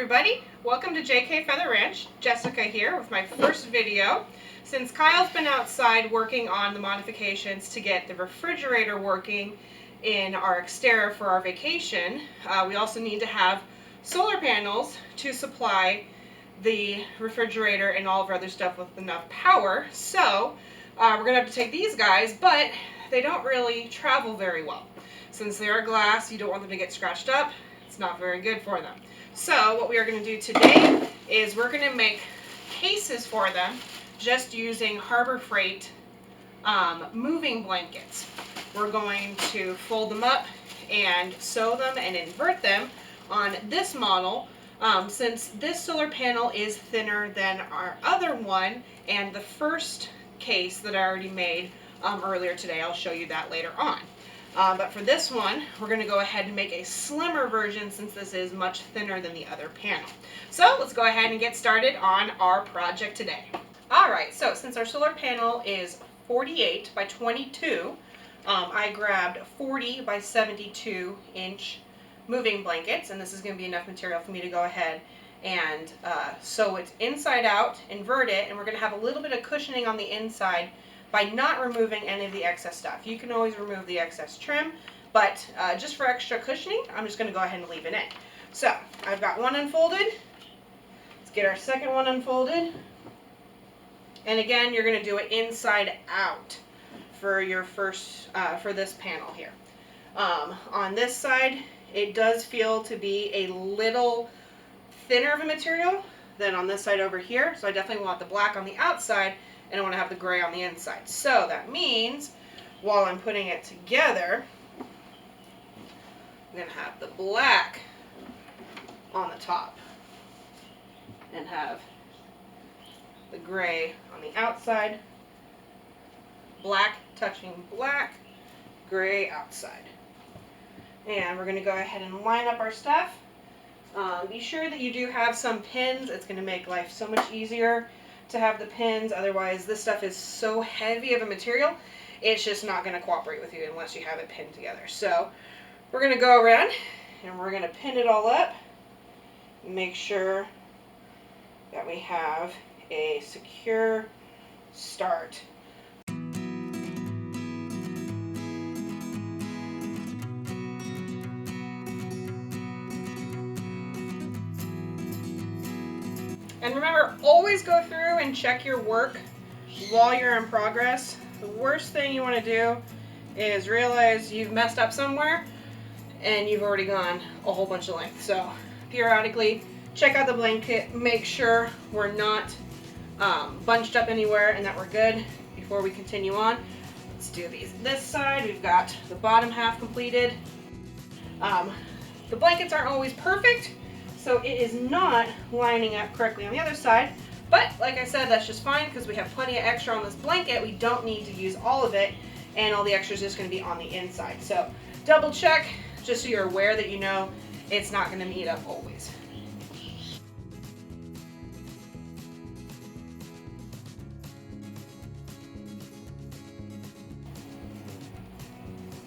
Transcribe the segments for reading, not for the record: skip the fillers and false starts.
everybody, welcome to JK Feather Ranch. Jessica here with my first video. Since Kyle's been outside working on the modifications to get the refrigerator working in our exterior for our vacation, we also need to have solar panels to supply the refrigerator and all of our other stuff with enough power. So we're going to have to take these guys, but they don't really travel very well. Since they are glass, you don't want them to get scratched up. It's not very good for them. So what we are going to do today is we're going to make cases for them just using Harbor Freight moving blankets. We're going to fold them up and sew them and invert them on this model. Since this solar panel is thinner than our other one and the first case that I already made earlier today, I'll show you that later on. But for this one, we're going to go ahead and make a slimmer version since this is much thinner than the other panel. So let's go ahead and get started on our project today. Alright, so since our solar panel is 48 by 22, I grabbed 40 by 72 inch moving blankets, and this is going to be enough material for me to go ahead and sew it inside out, invert it, and we're going to have a little bit of cushioning on the inside by not removing any of the excess stuff. You can always remove the excess trim, but just for extra cushioning, I'm just going to go ahead and leave it in. So I've got one unfolded. Let's get our second one unfolded. And again, you're going to do it inside out for your first, for this panel here. On this side, it does feel to be a little thinner of a material than on this side over here. So I definitely want the black on the outside, and I want to have the gray on the inside. So that means while I'm putting it together, I'm going to have the black on the top and have the gray on the outside, black touching black, gray outside. And we're going to go ahead and line up our stuff. Be sure that you do have some pins. It's going to make life so much easier to have the pins. Otherwise, this stuff is so heavy of a material, it's just not going to cooperate with you unless you have it pinned together. So we're going to go around and we're going to pin it all up, make sure that we have a secure start. And remember, always go through and check your work while you're in progress. The worst thing you want to do is realize you've messed up somewhere and you've already gone a whole bunch of length. So periodically check out the blanket, make sure we're not bunched up anywhere and that we're good before we continue on. Let's do these. This side, we've got the bottom half completed. The blankets aren't always perfect, so it is not lining up correctly on the other side, but like I said, that's just fine because we have plenty of extra on this blanket. We don't need to use all of it, and all the extra is just going to be on the inside. So double check just so you're aware that you know it's not going to meet up always.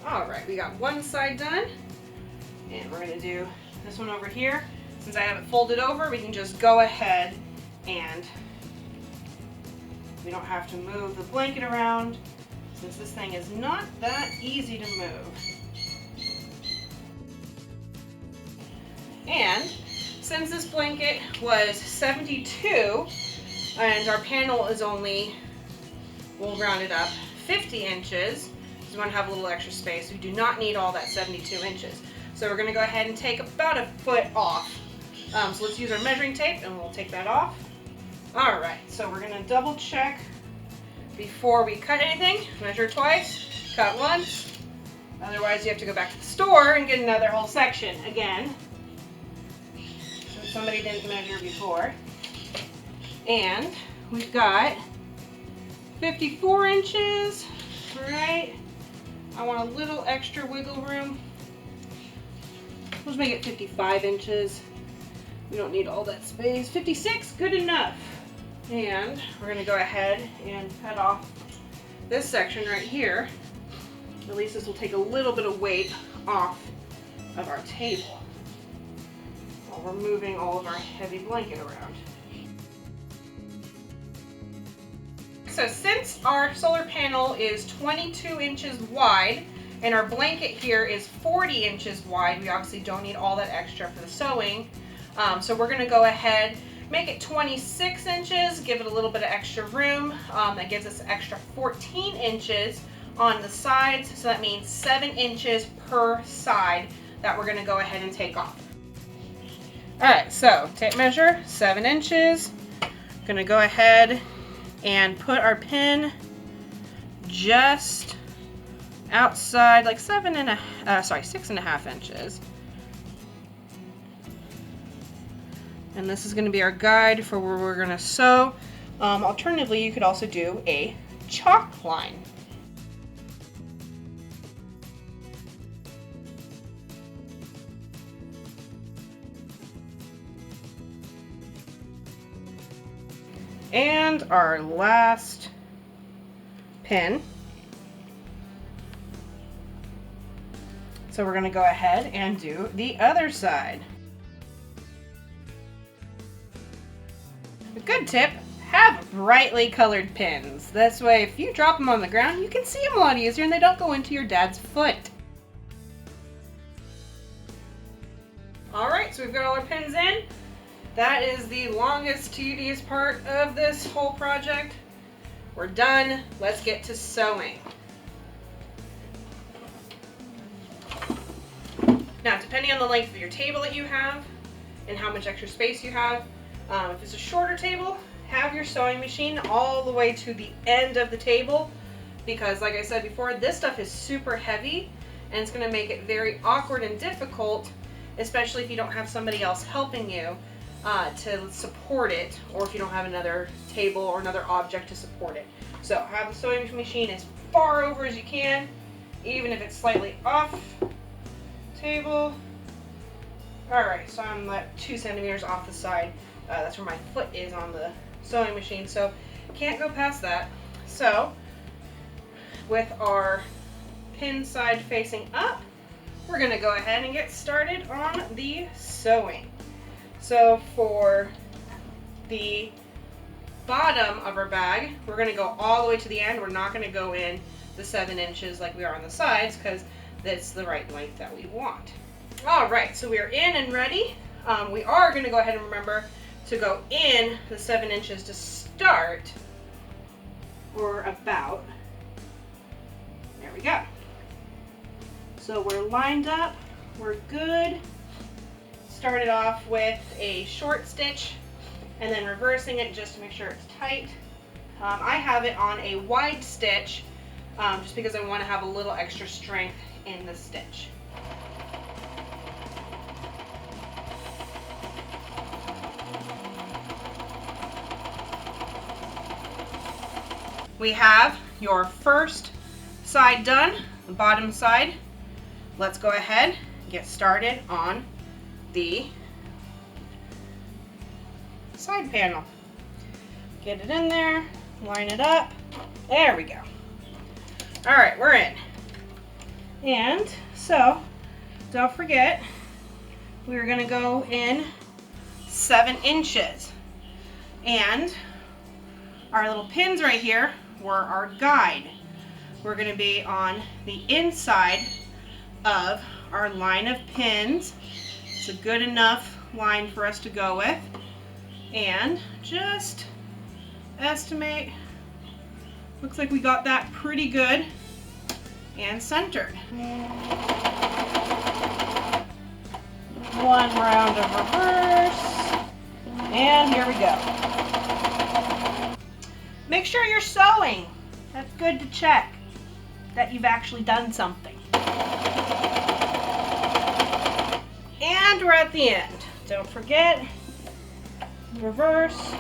Alright, we got one side done, and we're going to do this one over here. Since I have it folded over, we can just go ahead and we don't have to move the blanket around since this thing is not that easy to move. And since this blanket was 72 and our panel is only, we'll round it up, 50 inches, because we want to have a little extra space. We do not need all that 72 inches. So we're going to go ahead and take about a foot off. So let's use our measuring tape and we'll take that off. Alright, so we're going to double check before we cut anything. Measure twice, cut once. Otherwise you have to go back to the store and get another whole section again. Since somebody didn't measure before. And we've got 54 inches, right? I want a little extra wiggle room. Let's make it 55 inches. We don't need all that space. 56, good enough. And we're going to go ahead and cut off this section right here. At least this will take a little bit of weight off of our table. All we're moving all of our heavy blanket around. So since our solar panel is 22 inches wide and our blanket here is 40 inches wide, we obviously don't need all that extra for the sewing. So we're going to go ahead, make it 26 inches, give it a little bit of extra room. That gives us extra 14 inches on the sides, so that means 7 inches per side that we're going to go ahead and take off. Alright, so tape measure, 7 inches. Going to go ahead and put our pin just outside, like 6.5 inches. And this is going to be our guide for where we're going to sew. Alternatively, you could also do a chalk line. And our last pin. So we're going to go ahead and do the other side. A good tip, have brightly colored pins. This way, if you drop them on the ground, you can see them a lot easier and they don't go into your dad's foot. Alright, so we've got all our pins in. That is the longest, tedious part of this whole project. We're done. Let's get to sewing. Now, depending on the length of your table that you have and how much extra space you have, if it's a shorter table, have your sewing machine all the way to the end of the table, because like I said before, this stuff is super heavy and it's going to make it very awkward and difficult, especially if you don't have somebody else helping you to support it, or if you don't have another table or another object to support it. So have the sewing machine as far over as you can, even if it's slightly off table. Alright, so I'm like 2 centimeters off the side. That's where my foot is on the sewing machine, so can't go past that. So with our pin side facing up, we're going to go ahead and get started on the sewing. So for the bottom of our bag, we're going to go all the way to the end. We're not going to go in the 7 inches like we are on the sides, because that's the right length that we want. Alright, so we are in and ready. We are going to go ahead and remember to go in the 7 inches to start, or about. There we go. So we're lined up, we're good. Started off with a short stitch and then reversing it just to make sure it's tight. I have it on a wide stitch just because I want to have a little extra strength in the stitch. We have your first side done, the bottom side. Let's go ahead and get started on the side panel. Get it in there, line it up. There we go. All right, we're in. And so, don't forget, we're going to go in 7 inches. And our little pins right here were our guide. We're going to be on the inside of our line of pins. It's a good enough line for us to go with. And just estimate, looks like we got that pretty good and centered. One round of reverse, and here we go. Make sure you're sewing. That's good to check that you've actually done something. And we're at the end. Don't forget, reverse.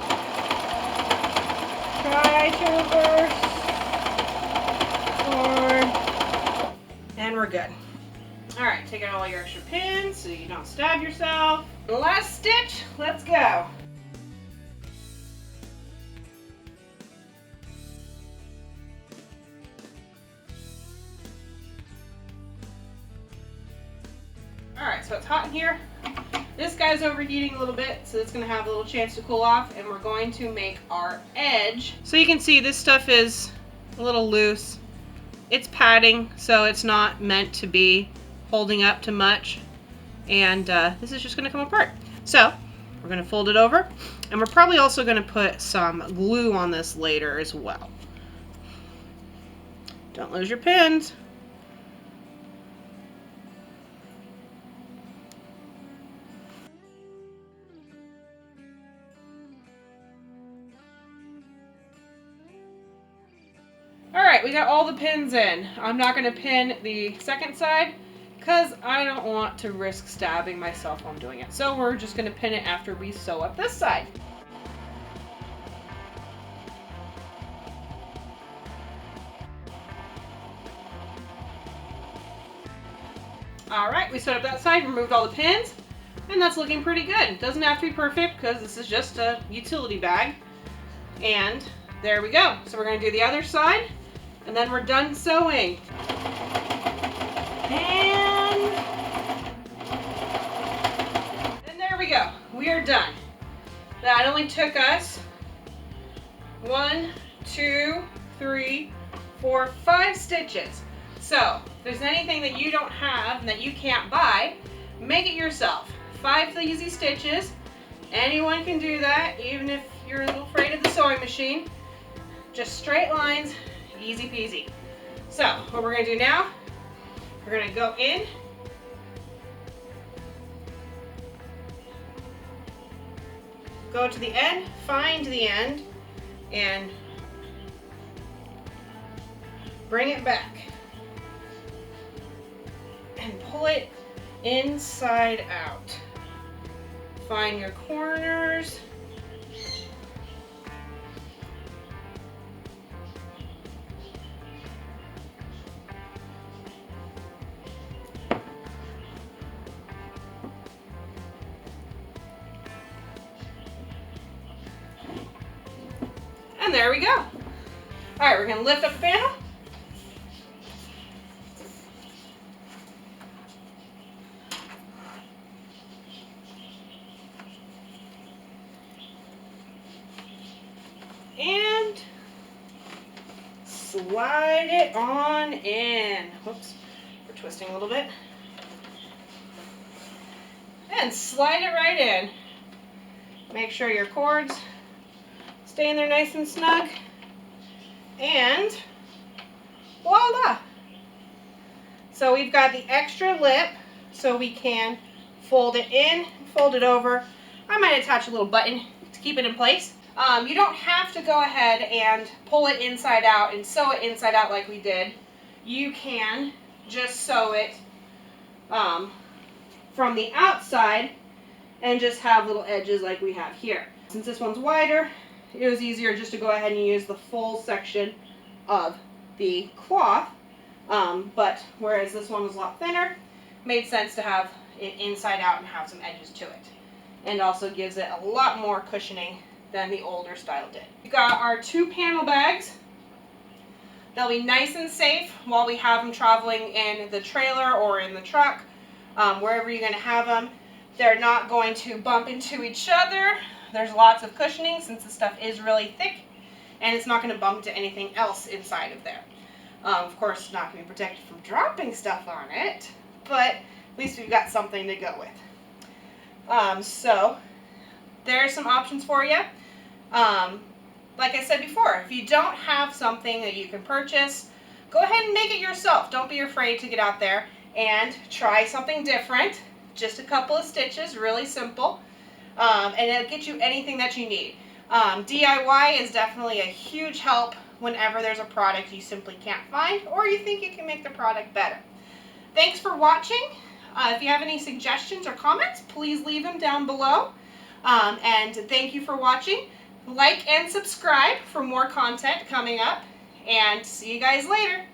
Try to reverse. Forward. And we're good. Alright, take out all your extra pins so you don't stab yourself. The last stitch, let's go. Alright, so it's hot in here. This guy's overheating a little bit, so it's going to have a little chance to cool off, and we're going to make our edge. So you can see this stuff is a little loose. It's padding, so it's not meant to be holding up to much, and this is just going to come apart. So we're going to fold it over, and we're probably also going to put some glue on this later as well. Don't lose your pins. Alright, we got all the pins in. I'm not going to pin the second side because I don't want to risk stabbing myself while I'm doing it. So we're just going to pin it after we sew up this side. Alright, we sewed up that side, removed all the pins, and that's looking pretty good. It doesn't have to be perfect because this is just a utility bag. And there we go. So we're going to do the other side, and then we're done sewing. And there we go. We are done. That only took us 1, 2, 3, 4, 5 stitches. So if there's anything that you don't have and that you can't buy, make it yourself. 5 easy stitches. Anyone can do that, even if you're a little afraid of the sewing machine. Just straight lines, easy peasy. So what we're going to do now, we're going to go in, go to the end, find the end, and bring it back. And pull it inside out. Find your corners. And there we go. All right, we're going to lift up the panel. And slide it on in. Whoops, we're twisting a little bit. And slide it right in. Make sure your cords stay in there nice and snug. And voila! So we've got the extra lip so we can fold it in, fold it over. I might attach a little button to keep it in place. You don't have to go ahead and pull it inside out and sew it inside out like we did. You can just sew it from the outside and just have little edges like we have here. Since this one's wider, it was easier just to go ahead and use the full section of the cloth. But whereas this one was a lot thinner, made sense to have it inside out and have some edges to it. And also gives it a lot more cushioning than the older style did. We've got our 2 panel bags. They'll be nice and safe while we have them traveling in the trailer or in the truck, wherever you're going to have them. They're not going to bump into each other. There's lots of cushioning since the stuff is really thick, and it's not going to bump into anything else inside of there. Of course, it's not going to be protected from dropping stuff on it, but at least we've got something to go with. So there's some options for you. Like I said before, if you don't have something that you can purchase, go ahead and make it yourself. Don't be afraid to get out there and try something different. Just a couple of stitches, really simple, and it'll get you anything that you need. DIY is definitely a huge help whenever there's a product you simply can't find or you think you can make the product better. Thanks for watching. If you have any suggestions or comments, please leave them down below. And thank you for watching. Like and subscribe for more content coming up, and see you guys later.